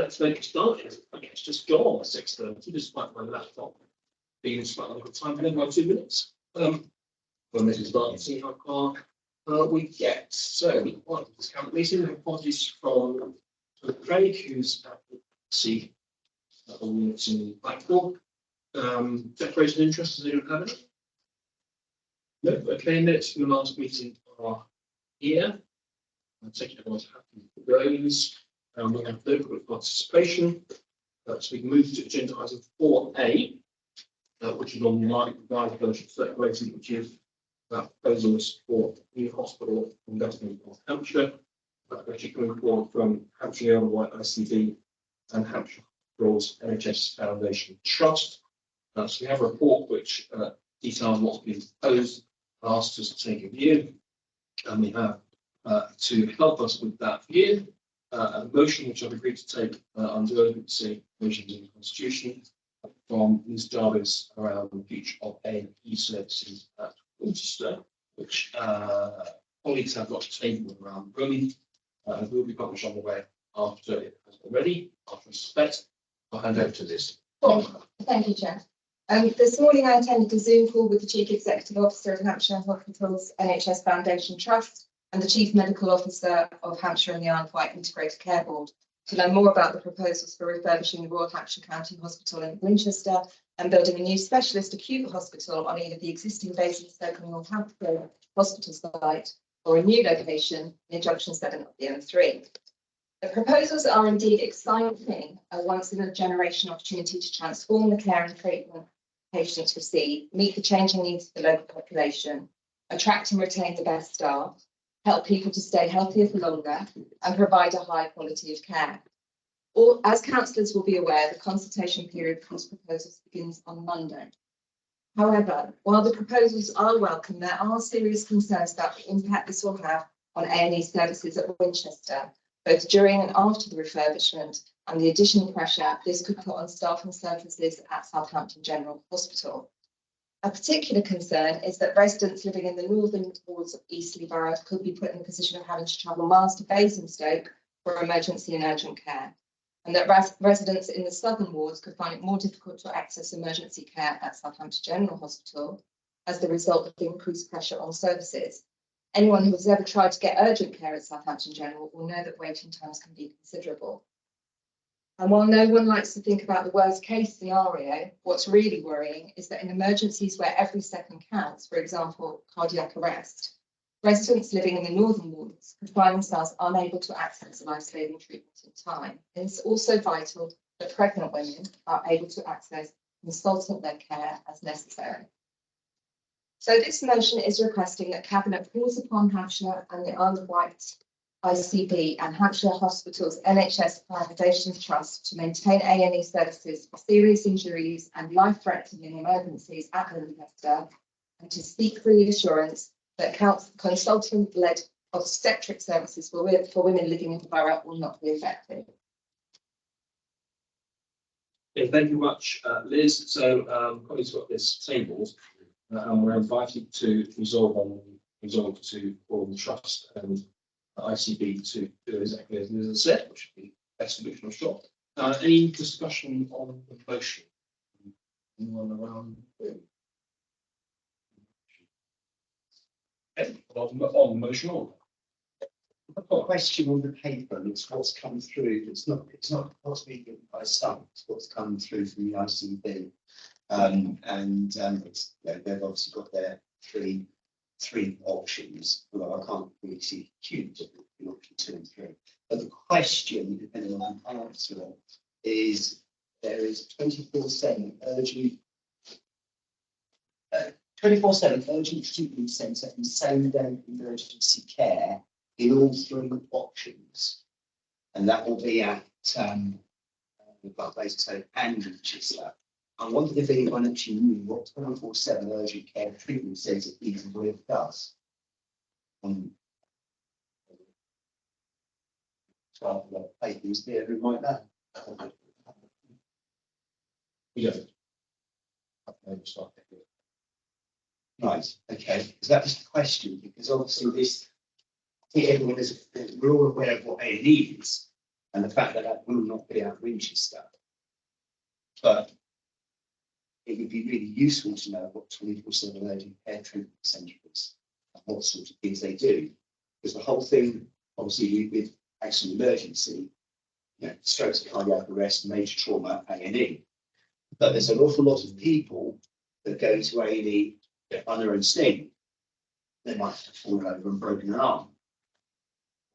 let's make it start. I guess just go on at 6:30, despite my laptop being slightly over time, and then by 2 minutes. When this is starting, see how far we get. So, this current meeting, apologies from Craig, who's at the sea on units in Blackpool. Declaration of interest, does anyone have any? No, okay, minutes from the last meeting are here. I'll take everyone's happy with those. We have no public participation. So we can move to agenda item 4A, which is on the line provided version circulating, which is proposals for new hospital investment in North Hampshire, which are coming forward from Hampshire White ICB and Hampshire Hospitals NHS Foundation Trust. So we have a report which details what's been proposed, asked us to take a view, and we have to help us with that view a motion which I've agreed to take under urgency provisions in the Constitution from Ms Jarvis around the future of A&E services at Winchester, which colleagues have got a table around the room and will be published on the web after it has been ready. After respect, I'll hand over to Liz. Thank you, Chair. This morning I attended a Zoom call with the Chief Executive Officer of Hampshire Hospitals NHS Foundation Trust and the Chief Medical Officer of Hampshire and the Isle of Wight Integrated Care Board to learn more about the proposals for refurbishing the Royal Hampshire County Hospital in Winchester and building a new specialist acute hospital on either the existing Basingstoke and Northampton hospital site or a new location near Junction 7 of the M3. The proposals are indeed exciting, a once-in-a-generation opportunity to transform the care and treatment patients receive, meet the changing needs of the local population, attract and retain the best staff, help people to stay healthier for longer, and provide a high quality of care. As councillors will be aware, the consultation period for these proposals begins on Monday. However, while the proposals are welcome, there are serious concerns about the impact this will have on A&E services at Winchester, both during and after the refurbishment, and the additional pressure this could put on staff and services at Southampton General Hospital. A particular concern is that residents living in the northern wards of Eastleigh Borough could be put in the position of having to travel miles to Basingstoke for emergency and urgent care, and that residents in the southern wards could find it more difficult to access emergency care at Southampton General Hospital as the result of the increased pressure on services. Anyone who has ever tried to get urgent care at Southampton General will know that waiting times can be considerable. And while no one likes to think about the worst case scenario, what's really worrying is that in emergencies where every second counts, for example, cardiac arrest, residents living in the northern wards could find themselves unable to access life-saving treatment in time. And it's also vital that pregnant women are able to access consultant-led care as necessary. So this motion is requesting that Cabinet calls upon Hampshire and the Isle of Wight ICB and Hampshire Hospitals NHS Foundation Trust to maintain A&E services for serious injuries and life-threatening emergencies at Winchester, and to seek reassurance that consultant-led obstetric services for women living in the borough will not be affected. Okay, thank you much, Liz. So, colleagues got this tabled, and we're invited to resolve to form the trust and ICB to do exactly as Liz has said, which would be the best solution, I'm sure. Any discussion on the motion? Anyone around? Okay, on the motion order. I've got a question on the paper, and it's what's come through. It's not what's been given by staff, it's what's come through from the ICB. It's, they've obviously got their three options, although I can't really see huge in option 2 and 3. But the question, depending on the answer, is there is 24/7 urgent 24/7 urgent treatment centre and same-day emergency care in all 3 options, and that will be at Basingstoke and Winchester. I wondered if anyone actually knew what 24/7 urgent care treatment centre even does. So papers there who might know. Yeah. Right, okay. So that was the question, because obviously this, I think everyone is, we're all aware of what A&E is, and the fact that that will not be out Winchester. But it would be really useful to know what 24/7 urgent care treatment centre is and what sort of things they do. Because the whole thing, obviously, with accident emergency, you know, strokes, cardiac arrest, major trauma, A&E. But there's an awful lot of people that go to A&E on their own steam. They might have fallen over and broken an arm,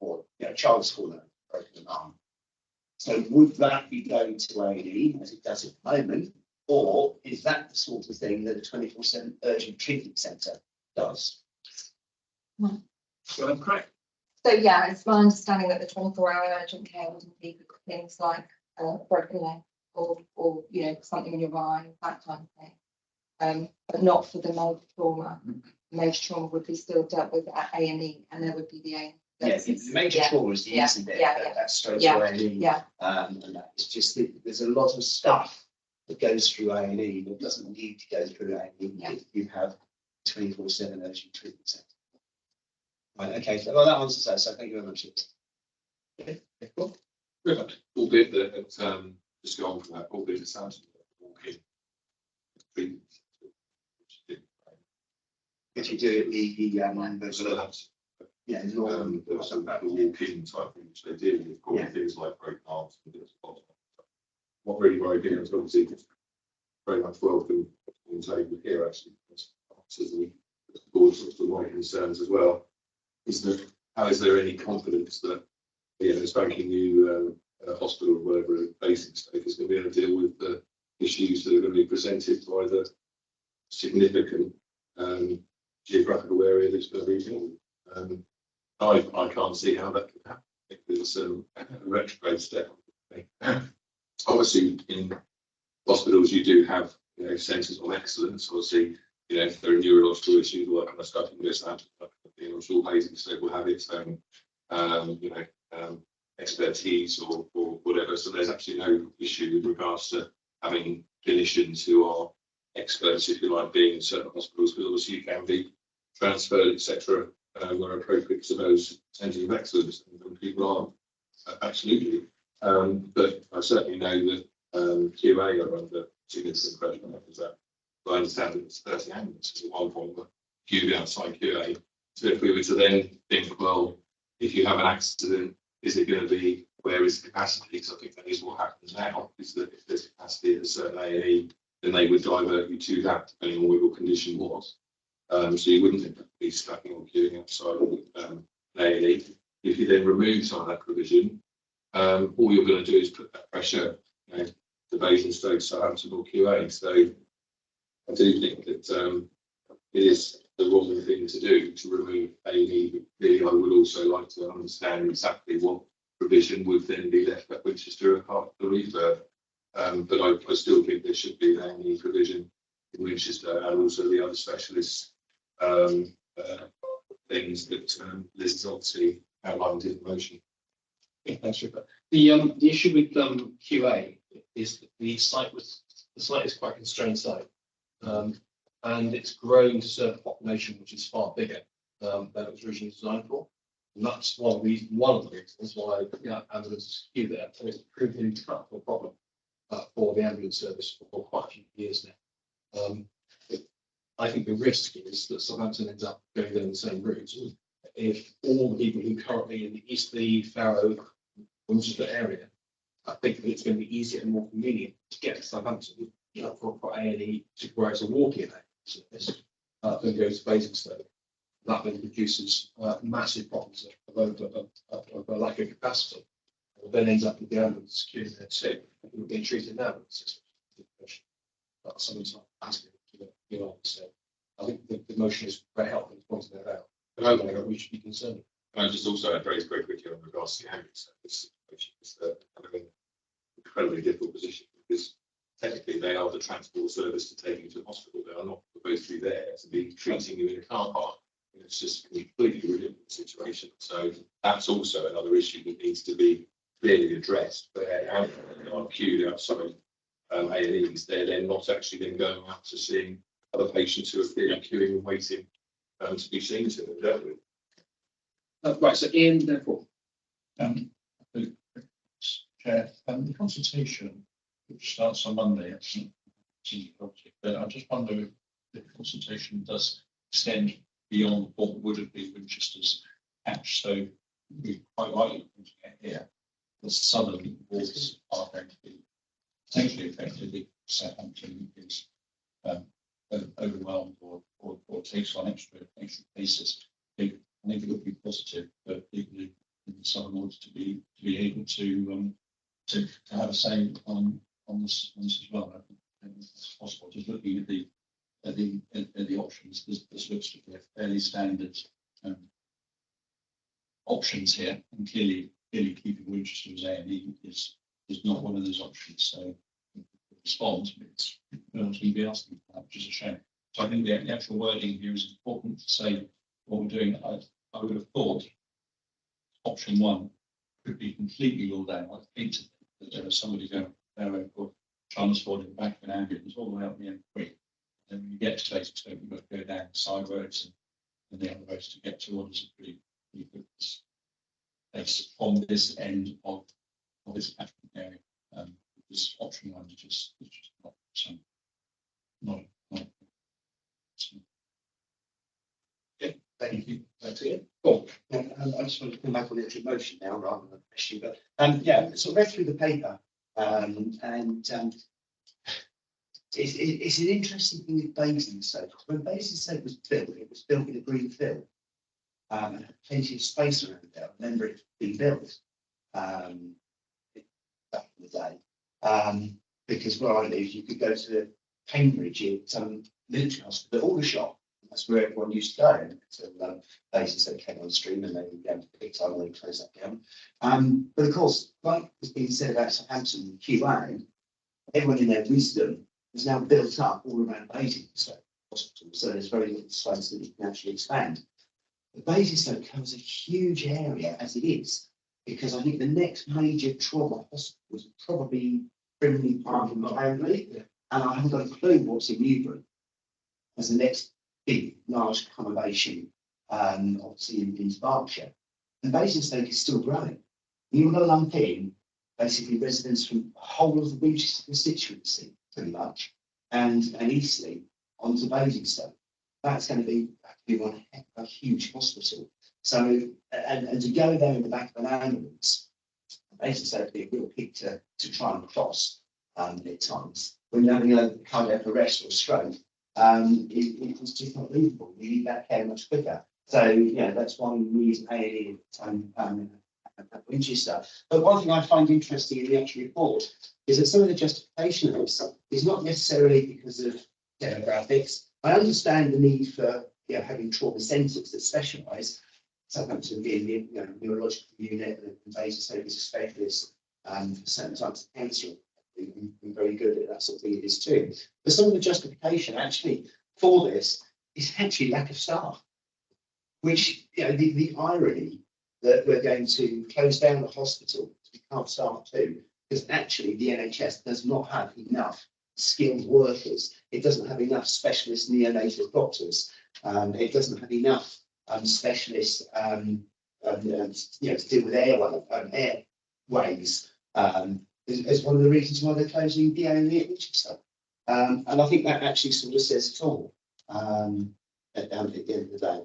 or a child's fallen over and broken an arm. So would that be going to A&E as it does at the moment, or is that the sort of thing that a 24/7 urgent treatment centre does? So I'm correct. So yeah, it's my understanding that the 24-hour urgent care would include things like broken leg or you know, something in your eye, that kind of thing. But not for the major trauma. Major trauma would be still dealt with at A&E, and there would be the A&E. Yes, the major trauma is the incident, that's straight to A&E. And that is just there's a lot of stuff that goes through A&E that doesn't need to go through A&E if you have 24/7 urgent treatment centre. Right, okay, so well, that answers that, so thank you very much. Okay, cool. Rupert. Albeit that just go on from that, albeit it sounds walking treatment. If you do it, So that's yeah, the walk-in type thing which they deal with, probably things like broken arms and things like that. What really worried me was obviously very much welcome on the table here actually. So the board sorts of my concerns as well. Is that how is there any confidence that this banking new hospital or whatever basic state is going to be able to deal with the issues that are going to be presented by the significant geographical area that's going to be dealt. I can't see how that could happen. It's a retrograde step. Obviously, in hospitals, you do have centres of excellence. Obviously, if there are neurological issues or that kind of stuff, you can just have I'm sure Basingstoke will have its own, expertise or whatever. So there's actually no issue with regards to having clinicians who are experts, if you like, being in certain hospitals, because obviously you can be transferred, etc., where appropriate to those centres of excellence, and people are absolutely. But I certainly know that QA are under significant pressure because that. I understand that it's 30 ambulances at one point, but queued outside QA. So if we were to then think, well, if you have an accident, is it going to be, where is the capacity? Because I think that is what happens now, is that if there's capacity at a certain A&E, then they would divert you to that, depending on what your condition was. So you wouldn't be stuck or queuing outside of A&E. If you then remove some of that provision, all you're going to do is put that pressure to Basingstoke, Southampton or QA. So I do think that it is the wrong thing to do to remove A&E, but clearly I would also like to understand exactly what provision would then be left at Winchester apart from the refurb. But I still think there should be an A&E provision in Winchester and also the other specialist things that Liz has obviously outlined in the motion. Yeah, thanks, Rupert. The issue with QA is that the site is quite a constrained site. And it's grown to serve a population which is far bigger than it was originally designed for. And that's one of the reasons why ambulances queue there. And it's proved an intractable problem for the ambulance service for quite a few years now. I think the risk is that Southampton ends up going down the same route. If all the people who currently in the Eastleigh, Farrow, Winchester area, I think that it's going to be easier and more convenient to get to Southampton for A&E to where it's a walk-in service than go to Basingstoke. That then produces massive problems of a lack of capacity. It then ends up with the ambulance queuing there too. People being treated now. That's something asking to so I think the motion is very helpful in pointing that out. But I think we should be concerned. And I just also add very quickly in regards to the ambulance service, which is an incredibly difficult position because technically they are the transport service to take you to hospital. They are not supposed to be there to be treating you in a car park. It's just a completely ridiculous situation. So that's also another issue that needs to be clearly addressed. But they are queued outside A&Es. They're then not actually then going out to seeing other patients who are clearly queuing and waiting to be seen to and dealt with. Right, so Ian, therefore. Chair, the consultation, which starts on Monday, but I just wonder if the consultation does extend beyond what would have been Winchester's patch. So we quite likely to get here. The southern wards are going to be potentially affected if Southampton is overwhelmed or takes on extra cases. I think it would be positive for people in the southern wards to be able to have a say on this as well. I think it's possible. Just looking at the options, this looks to be a fairly standard options here, and clearly keeping Winchester as A&E is not one of those options. So respond, it's going to be asking for that, which is a shame. So I think the actual wording here is important to say what we're doing. I would have thought option one could be completely ruled out. I hate that there was somebody going there or transport in the back of an ambulance all the way up the M3. And when you get to Basingstoke, you've got to go down side roads and the other roads to get to what is a pretty good place from this end of this catchment area. This option one is just not. Yeah, thank you. That's it. Cool. I just want to come back on the actual motion now rather than a question, but yeah, so I read through the paper it's an interesting thing with Basingstoke. When Basingstoke was built, it was built in a green field and had plenty of space around there. I remember it being built back in the day. Because where I live, you could go to Cambridge at military hospital, all the shop. That's where everyone used to go until Basingstoke came on stream and then picked up and closed that down. But of course, like has been said about Southampton and QA, everyone in their wisdom has now built up all around Basingstoke Hospital, so there's very little space that you can actually expand. But Basingstoke covers a huge area as it is, because I think the next major trauma hospital was probably Brimley Park in Cambridge, and I haven't got a clue what's in Newbury as the next big, large conurbation, obviously in Berkshire. And Basingstoke is still growing. You're going to lump in basically residents from the whole of the Winchester constituency, pretty much, and Eastleigh onto Basingstoke. That's going to be one heck of a huge hospital. So, and to go there in the back of an ambulance, Basingstoke would be a real pig to try and cross at times. When you're having a cardiac arrest or stroke, it was just not movable. You need that care much quicker. So, yeah, that's why we need A&E at Winchester. But one thing I find interesting in the actual report is that some of the justification of this is not necessarily because of demographics. I understand the need for having trauma centres that specialise. Southampton being the neurological unit and Basingstoke is a specialist for certain types of cancer. We're very good at that sort of thing. It is too. But some of the justification actually for this is actually lack of staff, which the irony that we're going to close down the hospital we can't staff too, because actually the NHS does not have enough skilled workers. It doesn't have enough specialist neonatal doctors. It doesn't have enough specialists to deal with airways. Is one of the reasons why they're closing the A&E at Winchester. And I think that actually sort of says it all at the end of the day.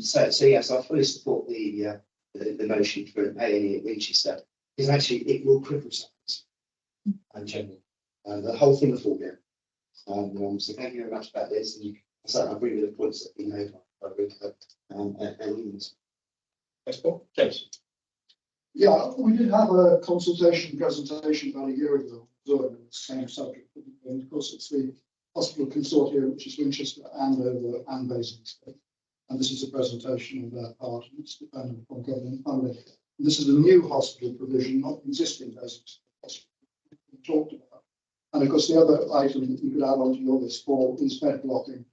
So yes, I fully support the motion for an A&E at Winchester, because actually it will cripple science in general. The whole thing will fall down. So thank you very much about this. And I agree with the points that have been made by Rupert and Ian. Thanks, Paul. James. Yeah, we did have a consultation presentation about a year ago on the same subject. And of course, it's the hospital consortium, which is Winchester, Andover, and Basingstoke. And this is a presentation of their part, and it's dependent upon government funding. And this is a new hospital provision, not existing Basingstoke hospital we talked about. And of course, the other item that you could add onto your list, Paul, is bed blocking,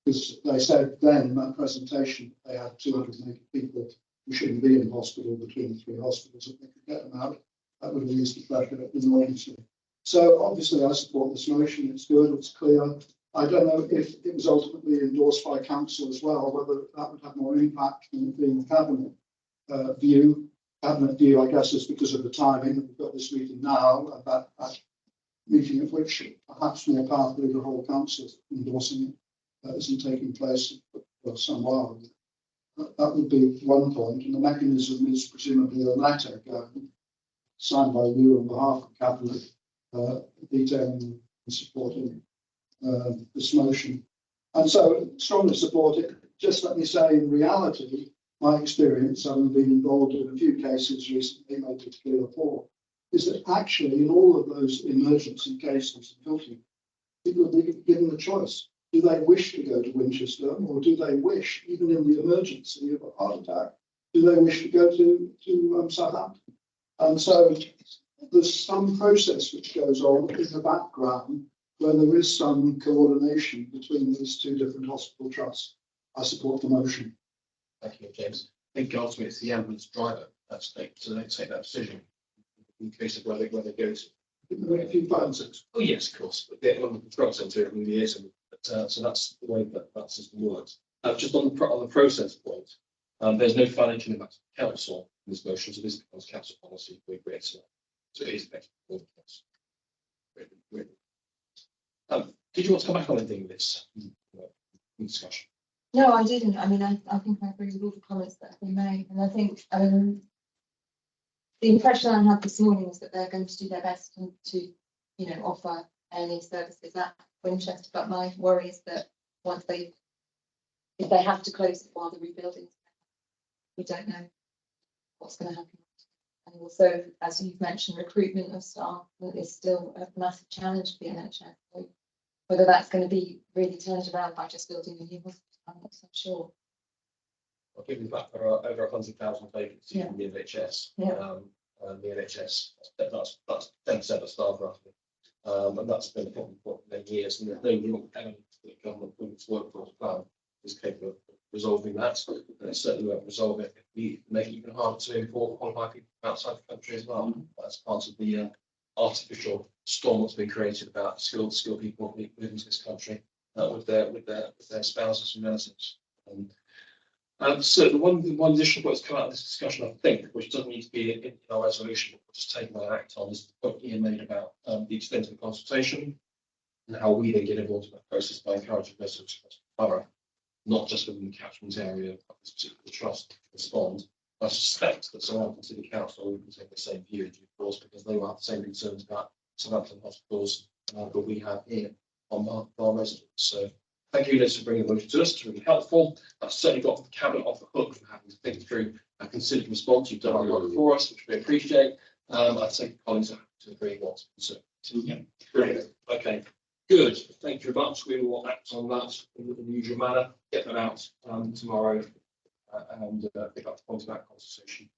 because they said then in that presentation they had 280 people who shouldn't be in hospital between the three hospitals. If they could get them out, that would release the pressure enormously. So obviously I support this motion. It's good, it's clear. I don't know if it was ultimately endorsed by council as well, whether that would have more impact than it being a cabinet view. cabinet view, I guess, is because of the timing. We've got this meeting now, and that meeting at which perhaps more powerfully the whole council is endorsing it isn't taking place for some while. That would be one point, and the mechanism is presumably a letter signed by you on behalf of cabinet, detailing and supporting this motion. And so strongly support it. Just let me say, in reality, my experience, having been involved in a few cases recently, maybe to Cllr 4, is that actually in all of those emergency cases, people are given the choice. Do they wish to go to Winchester, or do they wish, even in the emergency of a heart attack, do they wish to go to Southampton? And so there's some process which goes on in the background where there is some coordination between these two different hospital trusts. I support the motion. Thank you, James. I think ultimately it's the ambulance driver that's to take that decision in case of where they go to. A few balances. Oh yes, of course, but they're on the control centre in the liaison. But so that's the way that system works. Just on the process point, there's no financial impact to the council in this motion, so this becomes council policy. We agree to that. So it is effective for the council. Did you want to come back on anything in this discussion? No, I didn't. I mean, I think I agree with all the comments that have been made, and I think the impression I had this morning is that they're going to do their best to offer any services at Winchester. But my worry is that if they have to close it while the rebuilding, we don't know what's going to happen. And also, as you've mentioned, recruitment of staff is still a massive challenge for the NHS. So whether that's going to be really turned around by just building a new hospital, I'm not so sure. Well, given that there are over 100,000 vacancies in the NHS, and the NHS, that's 10% of staff roughly, and that's been a problem for many years. And there's no real element that the government put its workforce plan is capable of resolving that. And it certainly won't resolve it if we make it even harder to import qualified people from outside the country as well. That's part of the artificial storm that's been created about skilled people moving to this country with their spouses and relatives. So the one additional point that's come out of this discussion, I think, which doesn't need to be in our resolution, but we'll just take my act on, is the point Ian made about the extent of the consultation and how we then get involved in that process by encouraging residents across the borough, not just within the catchment area of this particular trust, to respond. I suspect that Southampton City Council will take the same view in due course, because they will have the same concerns about Southampton hospitals that we have here on behalf of our residents. So thank you, Liz, for bringing the motion to us. It's really helpful. That's certainly got the cabinet off the hook for having to think through a considered response. You've done a lot for us, which we appreciate. I'd say colleagues are happy to agree what's concerned. Yeah, brilliant. Okay, good. Thank you very much. We will act on that in the usual manner. Get that out tomorrow and pick up the point about consultation.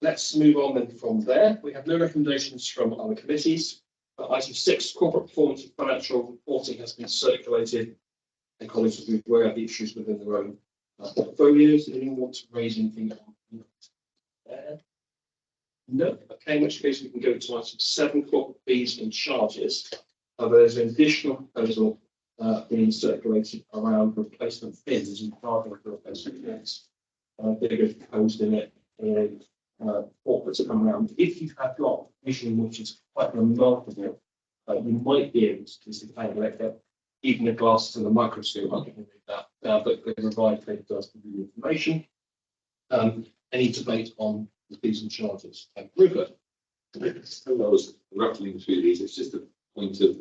Let's move on then from there. We have no recommendations from other committees. Item 6, corporate performance and financial reporting has been circulated, and colleagues will be aware of the issues within their own portfolios. Did anyone want to raise anything on there? No. Okay, in which case we can go to item 7, corporate fees and charges. There's an additional proposal being circulated around replacement bins and carving for replacement bins. Figures proposed in it is corporates come around. If you have got vision which is quite remarkable, you might be able to display like even the glasses and the microscope. I can read that, but the revised paper does give you the information. Any debate on the fees and charges? Rupert. I was rattling through these. It's just a point of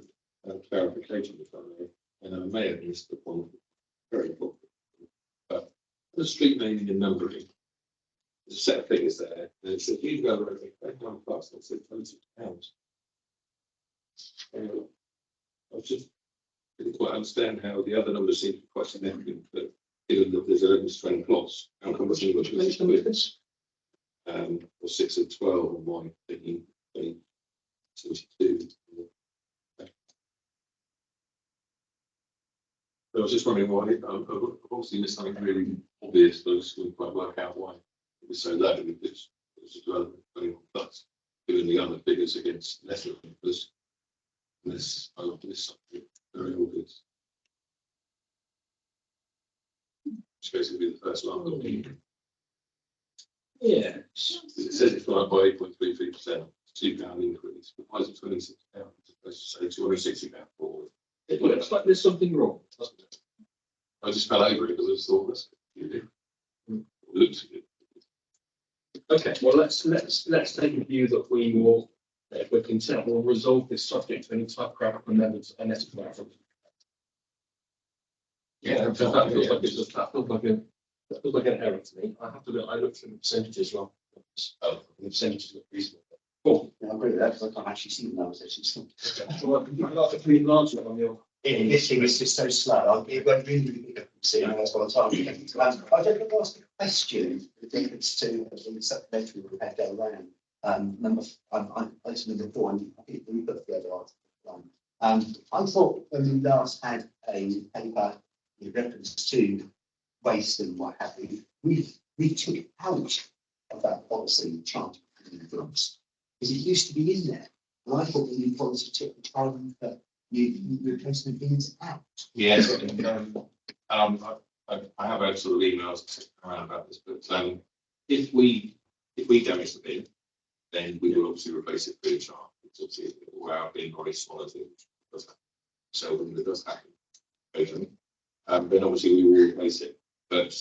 clarification, if I may. And I may have missed the point. Very important. But the street naming and numbering, there's a set of figures there. And it says you go over $1 plus, that's £20. I was just didn't quite understand how the other numbers seem to be quite significant, but given that there's 11 to 20 plots, how come it's English with this? Or 6 and 12, and one thinking 22. I was just wondering why. I've obviously missed something really obvious, but I just couldn't quite work out why it was so low. It's 12 21 plus, given the other figures against lesser numbers. This I would miss something very obvious. Which basically be the first line of the Yeah. It says it's like by 8.33%, £2 increase. But why is it £26? Let's say £260 forward. It looks like there's something wrong, doesn't it? I just fell over it because I just thought that's good. It looks good. Okay, well, let's take a view that we will, if we're content, we'll resolve this subject to any type of amendments and that's about. Yeah, Because that feels like it's just, that feels like an error to me. I have to look, I looked at the percentages wrong. Oh, the percentages look reasonable. Cool. Yeah, I agree with that because I can't actually see the numbers actually. Okay. Well, I'd like to put enlargement on your. This thing is just so slow. It won't really be see. That's what I'm talking about. I don't want to ask a question with reference to the supplementary we had go around. Item number 4, and I think we put the other item. I thought when we last had a paper in reference to waste and what have you, we took it out of that policy charge because it used to be in there. And I thought the new policy took the time that you replacement bins out. Yes, I have had sort of emails around about this, but if we damage the bin, then we will obviously replace it free of charge. It's obviously all our bin body swallows it, so when it does happen, occasionally, then obviously we will replace it. But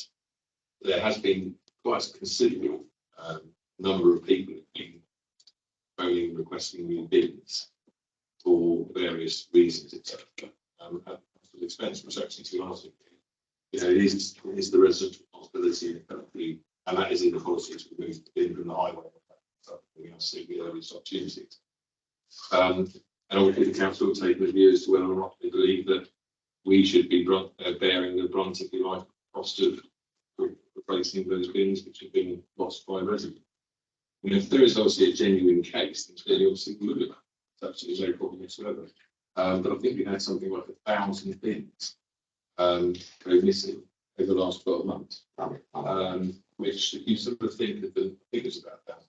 there has been quite a considerable number of people who've been phoning requesting new bins for various reasons, etc. At the expense, which actually, to be honest with you, it is the resident's responsibility, and that is in the policy to remove the bin from the highway. So we have to see the earliest opportunities. And obviously, the council will take the view as to whether or not they believe that we should be bearing the brunt, if you like, cost of replacing those bins which have been lost by residents. And if there is obviously a genuine case, then clearly obviously we look at that. It's absolutely no problem whatsoever. But I think we had something like 1,000 bins go missing over the last 12 months. Which, if you sort of think of the figures about that,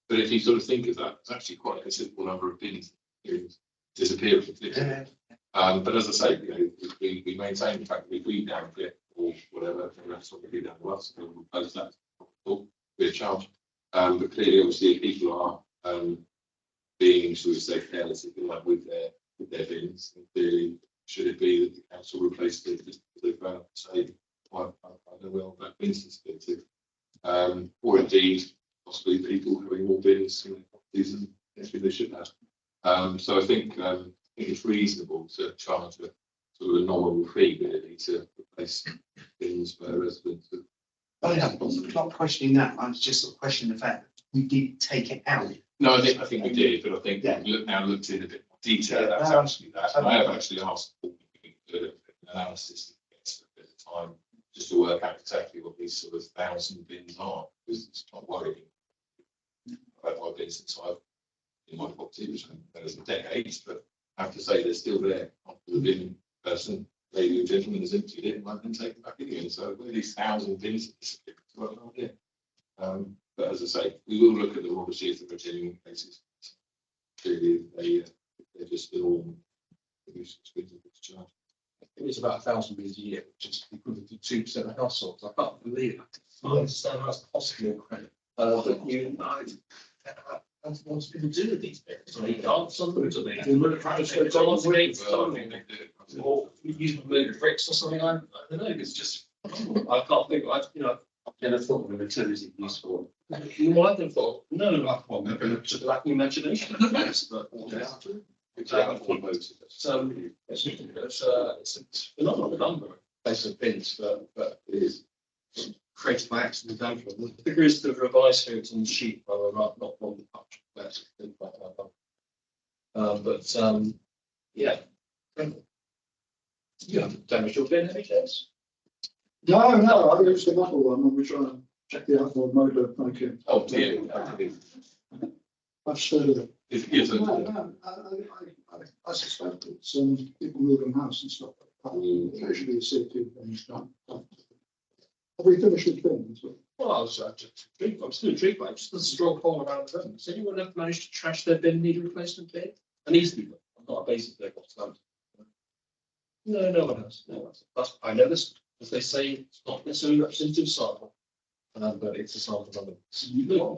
but if you sort of think of that, it's actually quite a considerable number of bins disappearing. But as I say, we maintain the fact that if we damage it or whatever, then that's what we do down to us, and we'll post that free of charge. But clearly, obviously, if people are being, shall we say, careless, if you like, with their bins, and clearly, should it be that the council replace it because they've found, say, I don't know where that bin's disappeared to, or indeed, possibly people having more bins in their properties than actually they should have. So I think it's reasonable to charge a sort of a nominal fee really to replace bins for residents. I'm not questioning that. I'm just sort of questioning the fact that we did take it out. No, I think we did, but I think now looked in a bit more detail. That's actually that. And I have actually asked for an analysis that gets a bit of time just to work out exactly what these sort of 1,000 bins are, because it's not worrying. I've had my bins since I've in my property, which has been decades, but I have to say they're still there. After the bin person, lady or gentleman has emptied it and then taken back in again. So where these 1,000 bins disappeared, well, no idea. But as I say, we will look at them obviously if there are genuine cases. Clearly, they're just the norm. Charge. It's about 1,000 bins a year, which is equivalent to 2% of households. I can't believe it. I understand how it's possible. But what do people do with these bins? So they can't something to me. Or use bricks or something. I don't know. It's just I can't think. I never thought of a utility useful. You might have thought no. I can't remember. Just lacking imagination. But it's a phenomenal number of basic bins, but it is created by accident. The figure is the revised figures on the sheet, rather not on the patch. But yeah, you haven't damaged your bin, have you, Jess? No, I used the metal one when we try and check the outboard motor. Thank you. Oh dear. I've studied it. Yes, I suspect it's people moving house and stuff like that. Occasionally you see things done. Have we finished with things? Well, I'm still intrigued by it. Just a straw poll around the room. Has anyone ever managed to trash their bin, need a replacement bin? And easily, I'm not a basic level. No one has. No one has. I know this, as they say, it's not necessarily representative sample. but it's a sample of them.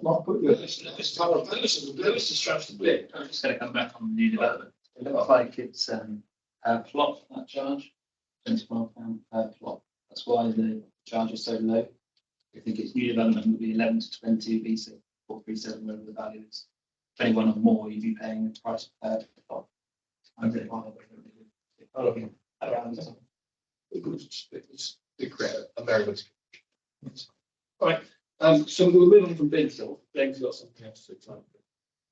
Not put Lewis is strapped a bit. I'm just going to come back on the new development. It looks like it's a plot, that charge, £21 per plot. That's why the charge is so low. I think it's new development would be 11 to 20, B6 437, whatever the value is. 21 or more, you'd be paying the price per plot. I'm really high, but I'm looking around. It's big create a merriment. Right, so we'll move on from Bicknell. James got something else to explain.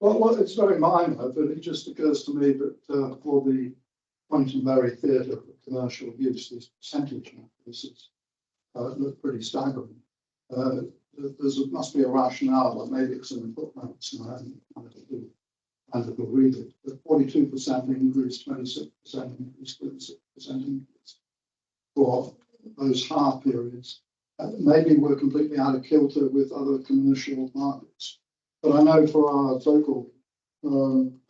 Well, it's very minor, but it just occurs to me that for the Poynton Theatre for commercial use, these percentage increases look pretty staggering. Must be a rationale, but maybe it's in the footnotes, and I haven't had to read it. But 42% increase, 26% increase, 36% increase for those half periods. Maybe we're completely out of kilter with other commercial markets. But I know for our local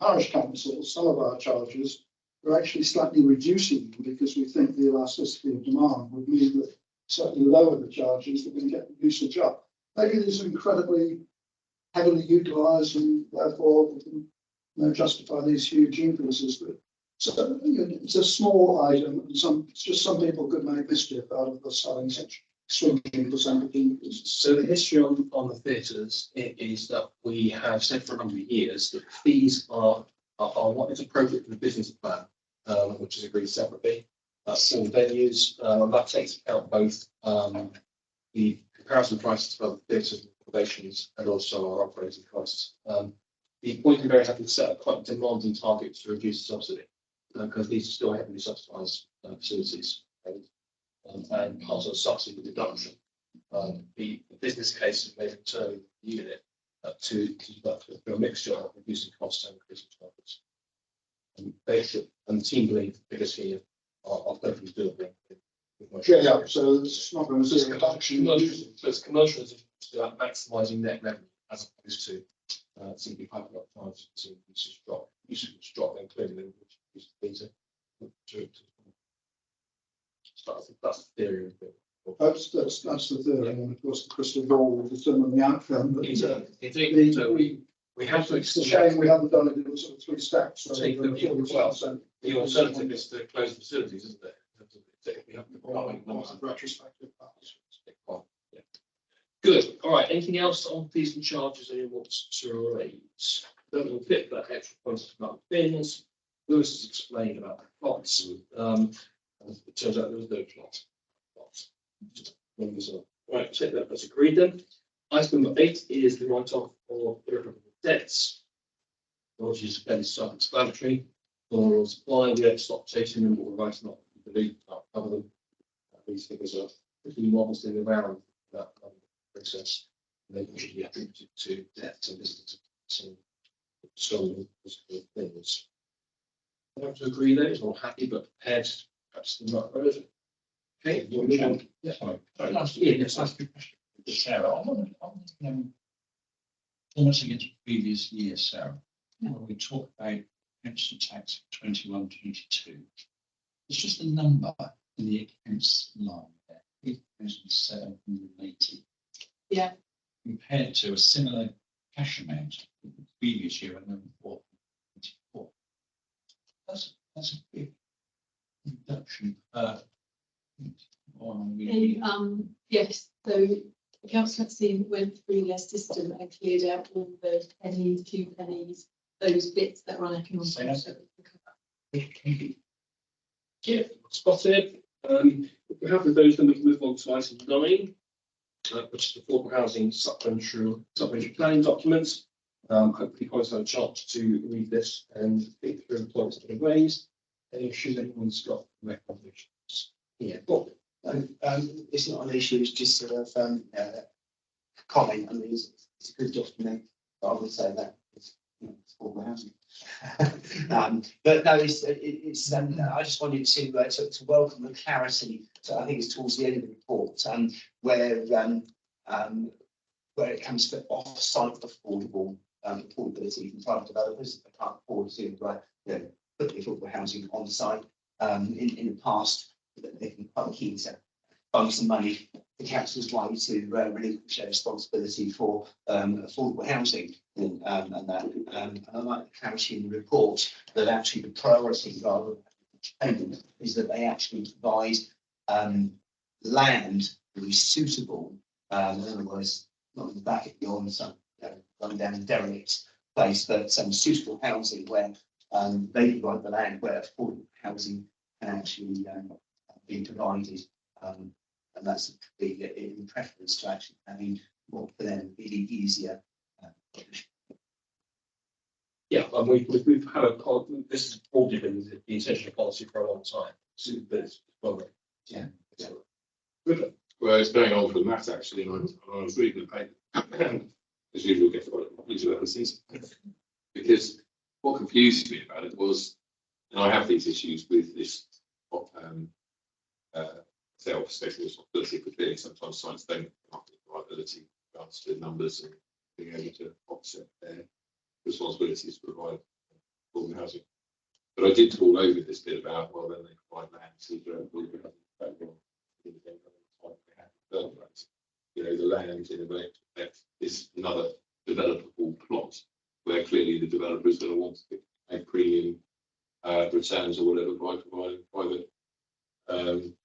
parish councils, some of our charges are actually slightly reducing them because we think the elasticity of demand would mean that certainly lower the charges, we're going to get the usage up. Maybe these are incredibly heavily utilised and therefore we can justify these huge increases. But so, it's a small item and some people could make mischief out of the selling such swinging percentage increases. So the history on the theatres is that we have said for a number of years that fees are what is appropriate for the business plan, which is agreed separately. That's all venues. That takes account both the comparison prices for the theatres and accommodations and also our operating costs. The Poynton Bury have been set up quite demanding targets to reduce the subsidy because these are still heavily subsidised facilities. And part of the subsidy deduction, the business case may return the unit to a mixture of reducing costs and increasing charges. And the team believe the figures here are perfectly doable. Yeah. So it's not going to So be a reduction. so it's commercial as about maximising net revenue as opposed to simply piping up times to usage drop. Usage drop then clearly that's the theory of it. That's the theory, and of course the crystal ball will determine the outcome. But Indeed. So we have to it's a shame we haven't done it in sort of 3 steps. So Take the view as well. The alternative is to close the facilities, isn't it? We have to retrospective. Yeah. Good. All right. Anything else on fees and charges anyone wants to raise? Then we'll fit that extra point about bins. Lewis has explained about the plots. It turns out there was no plot. Right, check that as agreed then. Item number 8 is the write-off of irrecoverable debts, which is fairly self-explanatory. For supply, we have stopped chasing them, but we're writing off the lead, cover them. These figures are pretty modest in around that process. They usually be attributed to debts and business and stolen things. I have to agree those, I'm happy, but prepared perhaps the right version. Okay, we'll move on. Yeah, sorry. Yes, that's a good question. Sarah, almost against previous years, Sarah, when we talk about pension tax 21, 22, it's just a number in the accounts line there, 8,780. Yeah. Compared to a similar cash amount in the previous year, and then 424. That's a big reduction. Yes, so the council team went through their system and cleared out all the pennies, 2 pennies, those bits that run economic. Yeah, spotted. If we have with those, then we can move on to item 9, which is the affordable housing supplementary planning documents. Hopefully, quite had a chance to read this and think through the points that are raised. Any issues anyone's got recommendations? Yeah, well, it's not an issue, it's just sort of comment. I mean, it's a good document, but I would say that it's affordable housing. But no, it's I just wanted to welcome the clarity. So I think it's towards the end of the report, where it comes to off-site affordability from private developers that can't afford to put the affordable housing on site. In the past, they've been quite keen to fund some money the council's likely to relinquish their responsibility for affordable housing and that. And I like the clarity in the report that actually the priority rather than is that they actually provide land that is suitable. In other words, not in the back of beyond some run down a derelict place, but some suitable housing where they provide the land where affordable housing can actually be provided. And that's in preference to actually having what for them really easier. Yeah, and we've had this has already been the intentional policy for a long time. Yeah. Rupert. Well, it's going on from that actually, and I was reading the paper, as usual, get what usual episodes, because what confused me about it was, and I have these issues with this self-special responsibility, but clearly sometimes sites don't have the liability with regards to numbers and being able to offset their responsibilities to provide affordable housing. But I did fall over this bit about, well, then they provide land to the land in effect is another developable plot where clearly the developer is going to want to make premium returns or whatever by providing private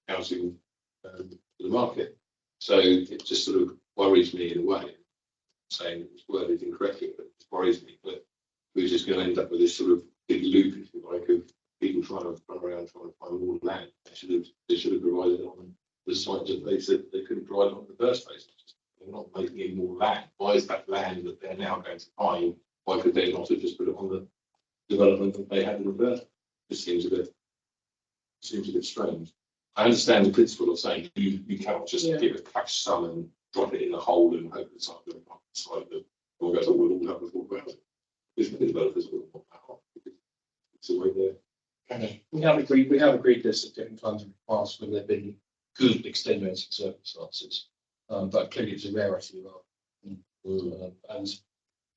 housing to the market. So it just sort of worries me in a way. I'm saying it's worded incorrectly, but it worries me. But we're just going to end up with this sort of big loop, if you like, of people trying to run around trying to find more land. They should have provided it on the site that they said they couldn't provide it on in the first place. They're not making any more land. Why is that land that they're now going to find? Why could they not have just put it on the development that they had in the first? It seems a bit strange. I understand the principle of saying you cannot just give a cash sum and drop it in a hole and hope that something will decide that we'll go to all have affordable housing. Because the developers will want that off. It's the way they're. We have agreed this at different times in the past when there have been good extenuating circumstances, but clearly it's a rarity. And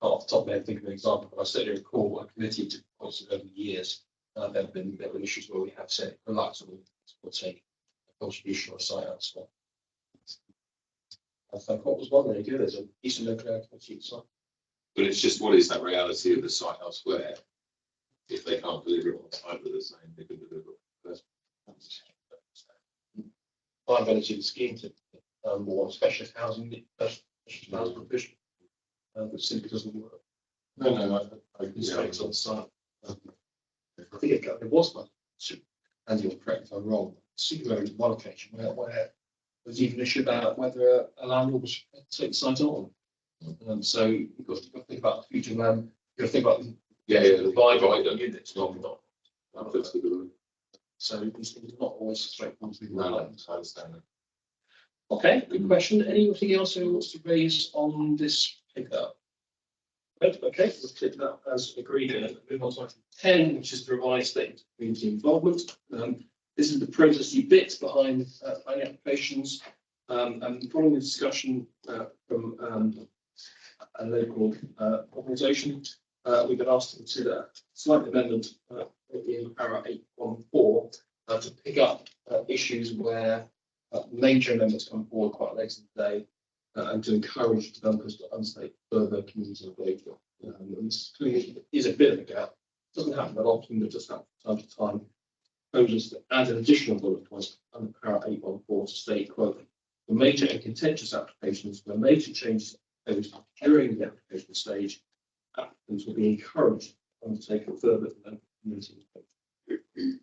off the top of my head, think of an example. But I certainly recall a committee to policy over the years. There have been issues where we have said reluctantly will take a contribution or a site elsewhere. I think what was one very good is an Eastern Local Area Committee site. But it's just what is that reality of the site elsewhere? If they can't deliver it on the site that they're saying they can deliver it first. My ability to scheme to more specialist housing, specialist housing provision, which simply doesn't work. No, I Constraints on site. I think it was one, and you're correct if I'm wrong, super one occasion where there was even an issue about whether a landlord was to take the site on. So you've got to think about the future land, you've got to think about the vibe units, not. So these things are not always straightforward. No, I understand that. Okay, good question. Anything else who wants to raise on this paper? Right, okay, we'll take that as agreed and move on to item 10, which is the revised statement of community involvement. This is the processy bit behind planning applications. And following the discussion from a local organisation, we've been asked to consider a slight amendment in para 814 to pick up issues where major amendments come forward quite late in the day and to encourage developers to undertake further community engagement. And this clearly is a bit of a gap. It doesn't happen that often, but just happens from time to time. Proposes to add an additional bullet point under para 814 to state, quote, for major and contentious applications where major changes are proposed during the application stage, applicants will be encouraged to undertake a further community engagement.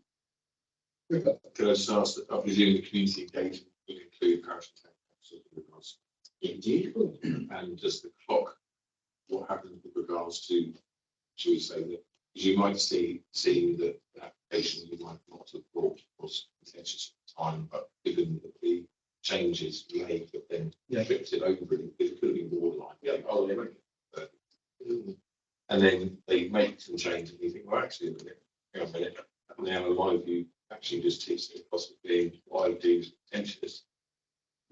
Can I just ask that I presume the community engagement will include parish and town council with regards Indeed. and just the clock, what happens with regards to, shall we say that, because you might see that the application you might not have brought was contentious at the time, but given that the changes made but then flipped it over, it could have been borderline. And then they make some changes and you think, well, actually, hang on a minute. Now, in my view, actually just teach it possibly being why do contentious.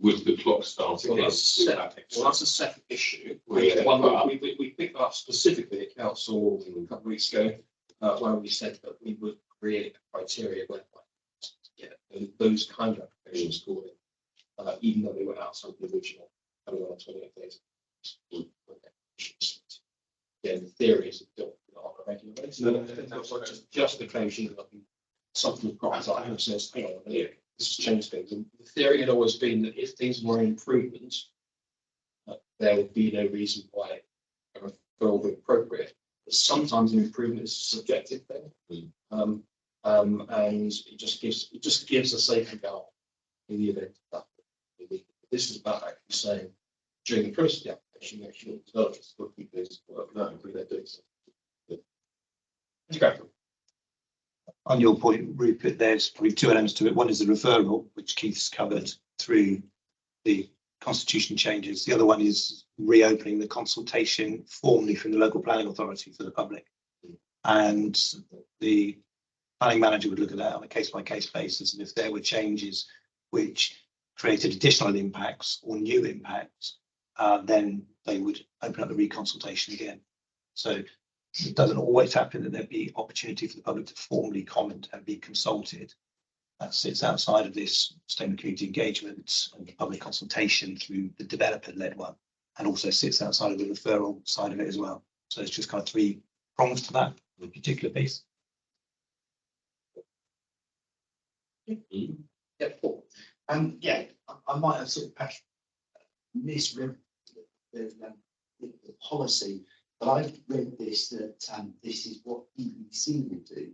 Would the clock start again? That's a separate issue. Yeah. We picked that up specifically at council a couple of weeks ago, where we said that we would create a criteria whereby get those kind of applications called even though they were outside the original 28 days. Yeah, the theory is don't on a regular basis. No, just the claim sheet, something crops up and says, hang on, yeah, this has changed things. And the theory had always been that if things were improvements, there would be no reason why a referral would be appropriate. But sometimes an improvement is a subjective thing. And it just gives a safety valve in the event that this is about actually saying during the process of the application, make sure the developers will keep this work now, and they're doing something. Okay. On your point, Rupert, there's probably two elements to it. One is the referral, which Keith's covered through the constitution changes. The other one is reopening the consultation formally from the local planning authority for the public. And the planning manager would look at that on a case-by-case basis. And if there were changes which created additional impacts or new impacts, then they would open up the reconsultation again. So it doesn't always happen that there'd be opportunity for the public to formally comment and be consulted. That sits outside of this statement of community engagement and the public consultation through the developer-led one, and also sits outside of the referral side of it as well. So it's just kind of three prongs to that particular piece. Yeah, Paul. Yeah, I might have sort of misread the policy, but I've read this that this is what EBC would do.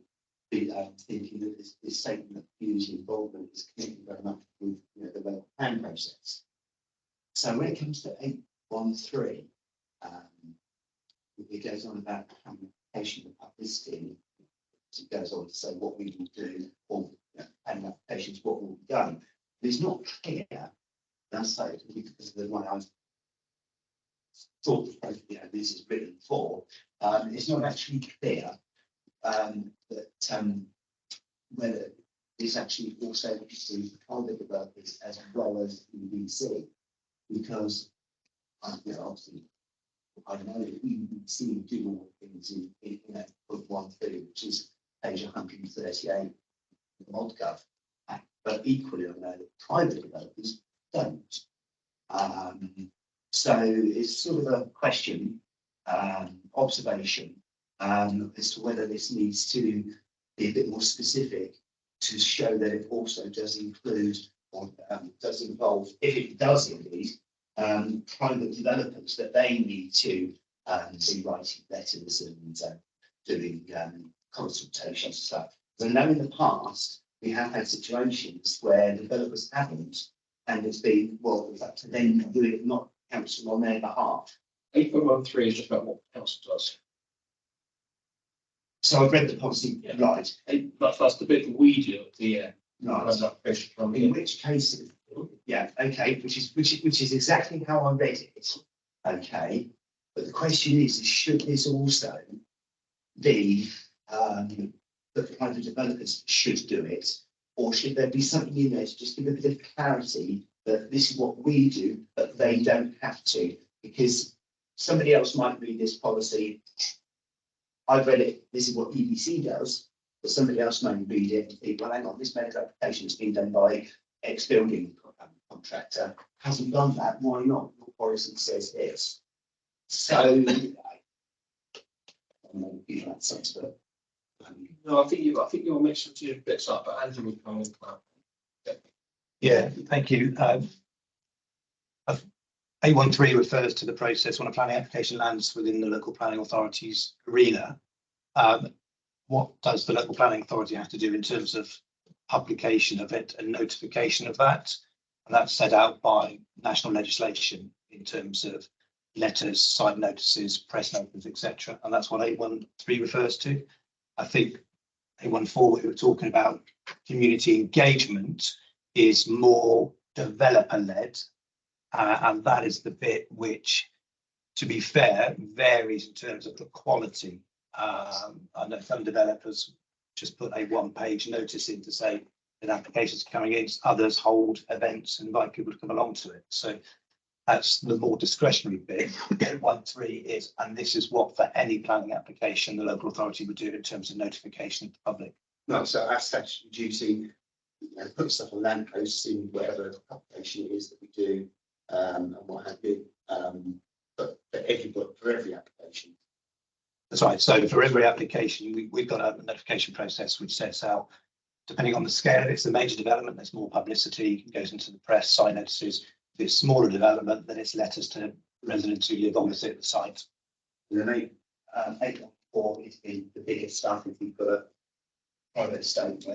Thinking that this statement of community involvement is connected very much with the local plan process. So when it comes to 813, it goes on about application of publicity. It goes on to say what we will do, or planning applications, what will be done. But it's not clear, that's so because of the way I've thought this is written for. It's not actually clear that whether this actually also to private developers as well as EBC, because obviously I know that EBC do all things in that book 1.3, which is page 138 of the ModGov Act, but equally I know that private developers don't. So it's sort of a question, observation, as to whether this needs to be a bit more specific to show that it also does include or does involve, if it does indeed, private developers, that they need to be writing letters and doing consultations and stuff. So now in the past, we have had situations where developers haven't, and it's been, well, in fact, then do it not council on their behalf. 8.13 is just about what the council does. So I've read the policy, Yeah. right, That's the bit that we do at the right. application from In which case, yeah, okay, which is exactly how I read it. Okay, but the question is should this also be that private developers should do it, or should there be something in there to just give a bit of clarity that this is what we do, but they don't have to, because somebody else might read this policy. I've read it, this is what EBC does, but somebody else may read it and think, well, hang on, this medical application has been done by X building contractor, hasn't done that, why not? Your policy says this. So, I don't know if that sense, but. No, I think you're mixing two bits up, but Andrew would come in. Yeah, thank you. 813 refers to the process when a planning application lands within the local planning authority's arena. What does the local planning authority have to do in terms of publication of it and notification of that? And that's set out by national legislation in terms of letters, site notices, press notices, etc. And that's what 813 refers to. I think 814, we were talking about community engagement, is more developer-led, and that is the bit which, to be fair, varies in terms of the quality. I know some developers just put a one-page notice in to say that applications are coming in, others hold events and invite people to come along to it. So that's the more discretionary bit. 813 is, and this is what for any planning application the local authority would do in terms of notification of the public. No, so our statutory duty put stuff on land posts in whatever application it is that we do, and what have you. But for every application. That's right. So for every application, we've got a notification process which sets out, depending on the scale, if it's a major development, there's more publicity, it goes into the press, sign notices. If it's smaller development, then it's letters to residents who live opposite the site. And then 8.4 is the biggest stuff if you've got a private estate.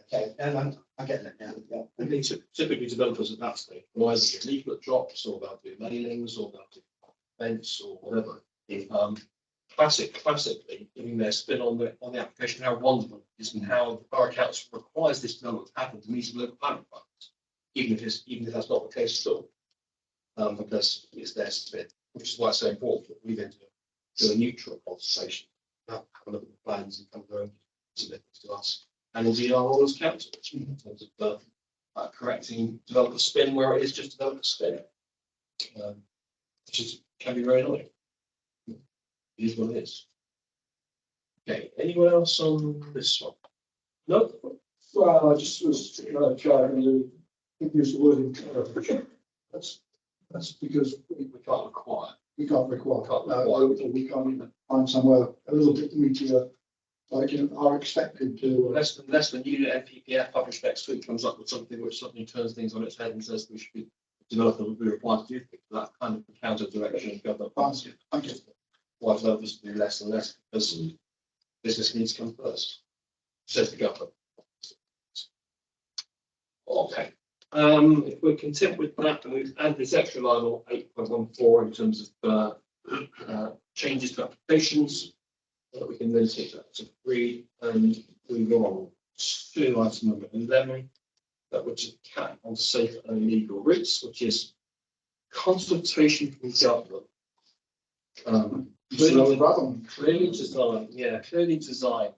Okay, and I get that now. Yeah. I think typically developers at that stage, will either do leaflet drops or they'll do mailings or they'll do events or whatever. Classically, giving their spin on the application, how wonderful it is and how the borough council requires this development to happen to meet the local planning requirements, even if that's not the case at all. Because it's their spin, which is why it's so important that we then do a neutral consultation, have a look at the plans and come home submit to us. And indeed our role as council in terms of correcting developer spin where it is just developer spin, which can be very annoying. It is what it is. Okay, anyone else on this one? No? Well, I just was trying to use the word encourage. That's because We can't require. we can't require, Can't require. we can't even find somewhere a little bit meatier, like are expected to. Unless the new NPPF published next week comes up with something which suddenly turns things on its head and says we should be, developers will be required to do things, that kind of counter direction of government policy. Thank you. Why developers do less and less because business needs to come first, says the government. Okay, if we're content with that, and we've added this extra line on 8.14 in terms of changes to applications, we can then take that to read and move on to item number 11, which is cap on safe and legal routes, which is consultation from government. Clearly designed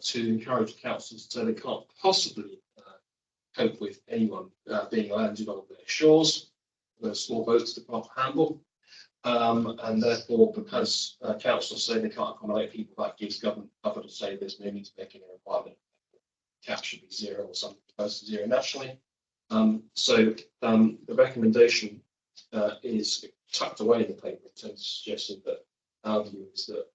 to encourage councils so they can't possibly cope with anyone being landed on their shores, the small boats that can't handle. And therefore, because councils say they can't accommodate people, that gives government cover to say there's no need to make any requirement. Cap should be zero or something close to zero nationally. So the recommendation is tucked away in the paper in terms of suggesting that our view is that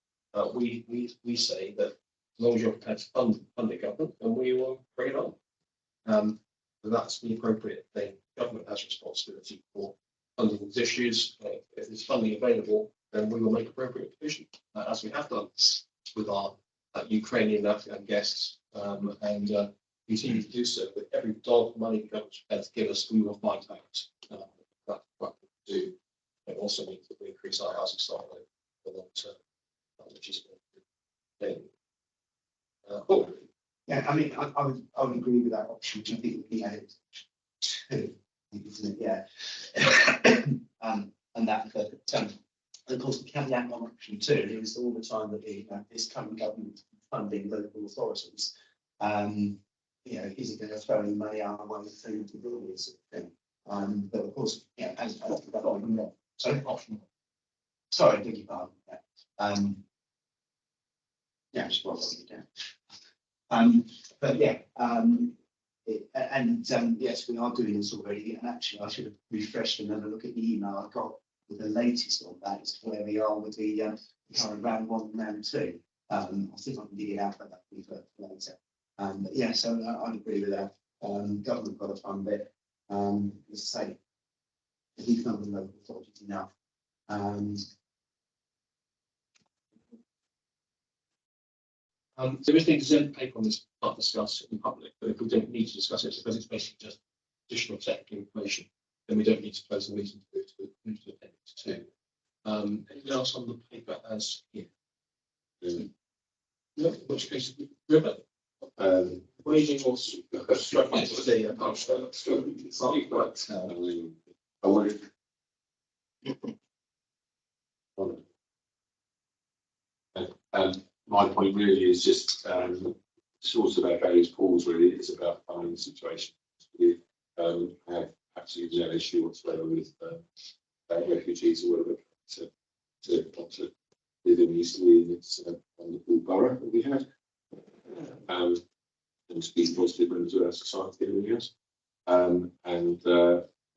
we say that as long as you're prepared to fund the government, then we will bring it on. So that's the appropriate thing. Government has responsibility for funding these issues. If there's funding available, then we will make appropriate provision, as we have done with our Ukrainian Afghan guests, and continue to do so. With every dollar of money the government's prepared to give us, we will find out that's what we do. It also means that we increase our housing stock for the long term, which is a good thing. Yeah, I mean, I would agree with that option, which I think would be added to, isn't it? Yeah. And that, but of course, the caveat on option 2 is all the time that this current government funding local authorities, is it going to throw any money our way through to do this sort of thing? But of course, sorry, I beg your pardon. Yeah, just want to get down. But yeah, yes, we are doing this already. And actually, I should have refreshed and had a look at the email I got with the latest on that as to where we are with the current round 1 and round 2. I think I can dig it out, but that will be for later. But yeah, so I'd agree with that. Government got to fund it. As I say, if we fund the local authorities enough. There is an exempt paper on this, not discussed in public, but if we don't need to discuss it because it's basically just additional technical information, then we don't need to close the meeting to move to appendix 2. Anything else on the paper as here? No, in which case, Rupert, waging or struggling to see a I would. My point really is just sort of about various calls. Really, it's about finding situations. We have absolutely no issue whatsoever with refugees or whatever to live in Eastleigh. It's a wonderful borough that we have. and to be positive members of our society everything else.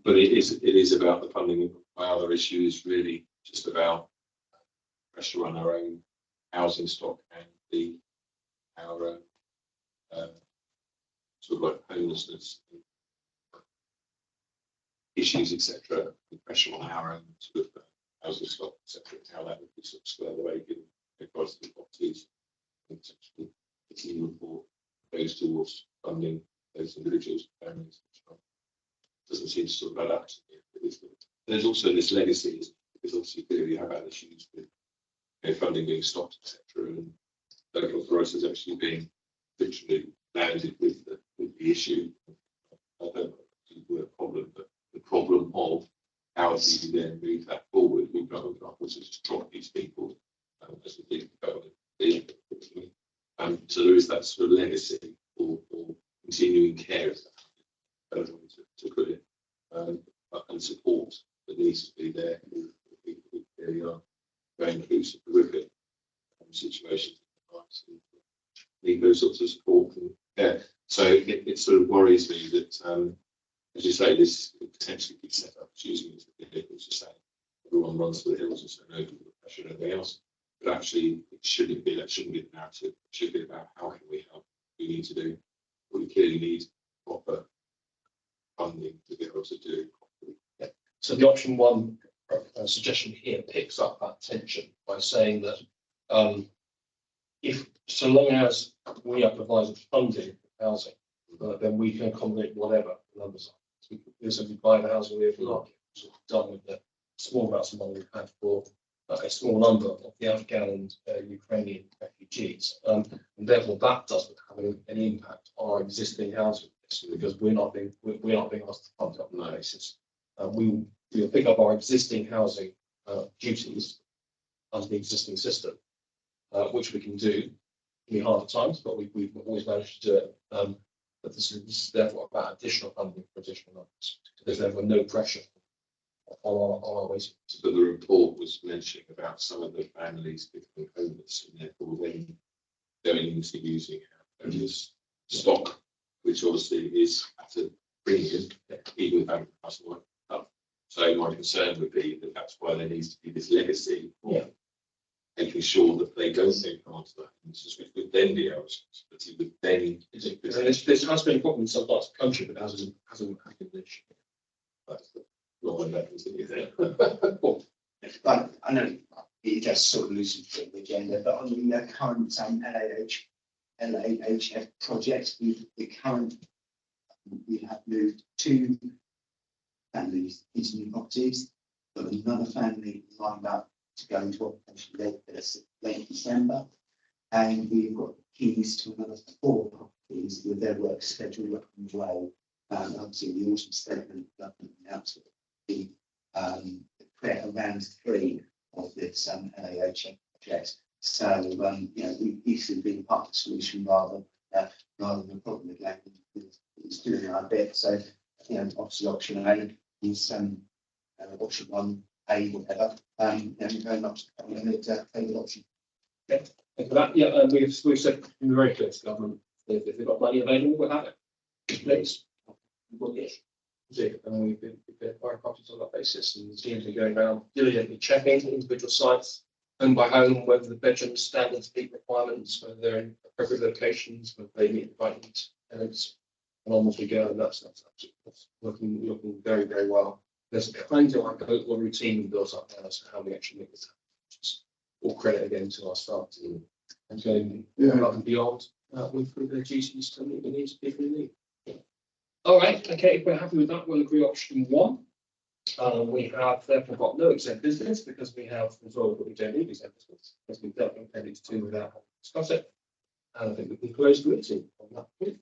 But it is about the funding. My other issue is really just about pressure on our own housing stock and our sort of like homelessness issues, etc. The pressure on our own sort of housing stock, etc. How that would be sort of squared away given the price of the properties. The team report goes towards funding those individuals, families. Doesn't seem to sort of add up to me. There's also this legacy, because obviously clearly you have had issues with funding being stopped, etc. And local authorities actually being literally landed with the issue. I don't know if it's a problem, but the problem of how do you then move that forward? We've got to just drop these people as we think about it. So there is that sort of legacy or continuing care, to put it, and support that needs to be there. We clearly are going through some horrific situations in life, and need those sorts of support. And, yeah, so it sort of worries me that, as you say, this could potentially be set up as using it as a vehicle to say everyone runs for the hills and so no pressure and everything else. But actually, it shouldn't be. That shouldn't be the narrative. It should be about how can we help. We need to do. We clearly need proper funding to be able to do it properly. Yeah. So the option one suggestion here picks up that tension by saying that if so long as we are providing funding for housing, then we can accommodate whatever the numbers are. So we can simply buy the housing we have like done with the small amounts of money we've had for a small number of the Afghan and Ukrainian refugees, and therefore that doesn't have any impact on our existing housing because we're not being asked to fund it on that basis. We will pick up our existing housing duties under the existing system, which we can do in hard times, but we've always managed to do it. But this is therefore about additional funding for additional numbers. There's therefore no pressure on our ways. But the report was mentioning about some of the families becoming homeless and therefore then going into using homeless stock, which obviously is at a premium, even without personal income. So my concern would be that that's why there needs to be this legacy of making sure that they don't take part of that, which would then be our responsibility. Would then this has been a problem in some parts of the country, but hasn't happened this year. That's not what happens in there. But I know it just sort of loses the agenda, but on the current LAHF project, we have moved 2 families into new properties, but another family lined up to go into occupation late December, and we've got keys to another 4 properties with their work schedule underway. Obviously, the autumn statement government announced the around 3 of this LAHF project. So we see it being part of the solution rather than the problem again. It's doing our bit. So obviously option A is option 1A, whatever. Very much favourite option. And for that, yeah, we've said very clear to government if they've got money available, we'll have it. Please, we'll get it. And we've been acquiring properties on that basis, and the teams are going around diligently checking individual sites, home by home, whether the bedroom standards meet requirements, whether they're in appropriate locations, whether they meet the right tenants, and on as we go. And that's looking very, very well. There's kind of like a little routine built up now as to how we actually make this happen. All credit again to our staff team and going above and beyond with their duties to meet the needs of people in need. All right, okay, if we're happy with that, we'll agree option 1. We have therefore got no exempt business because we have resolved that we don't need exempt business because we've dealt with appendix 2 without having to discuss it. And I think we can close the meeting on that point.